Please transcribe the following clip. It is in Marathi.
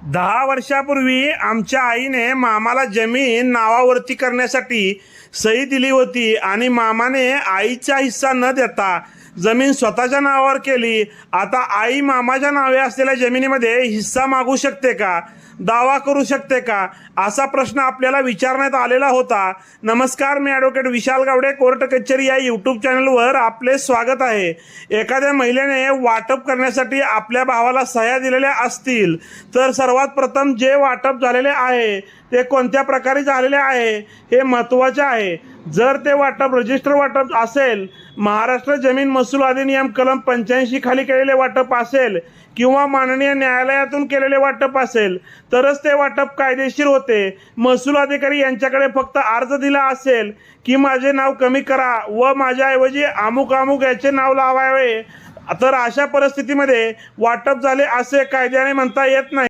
10 वर्षापूर्वी आमच्या आईने मामाला जमीन नावावरती करण्यासाठी सही दिली होती आणि मामाने आईचा हिस्सा न देता जमीन स्वतःच्या नावावर केली। आता आई मामाच्या नावे असलेल्या जमिनीमध्ये हिस्सा मागू शकते का, दावा करू शकते का, असा प्रश्न आपल्याला विचारण्यात आलेला होता। नमस्कार, मी ॲडव्होकेट विशाल गावडे, कोर्ट कचेरी या यूट्यूब चॅनलवर आपले स्वागत आहे। एखाद्या महिलेने वाटप करण्यासाठी आपल्या भावाला सह्या दिलेल्या असतील तर सर्वात प्रथम जे वाटप झालेले आहे ते कोणत्या प्रकारे झालेले आहे हे महत्त्वाचे आहे। जर ते वाटप रजिस्टर वाटप असेल, महाराष्ट्र जमीन महसूल अधिनियम कलम 85 खाली केलेले वाटप असेल किंवा माननीय न्यायालयातून केलेले वाटप असेल तरच ते वाटप कायदेशीर होते। महसूल अधिकारी यांच्याकडे फक्त अर्ज दिला असेल की माझे नाव कमी करा व माझ्याऐवजी अमुक अमुक याचे नाव लावावे तर अशा परिस्थितीमध्ये वाटप झाले असे कायद्याने म्हणता येत नाही।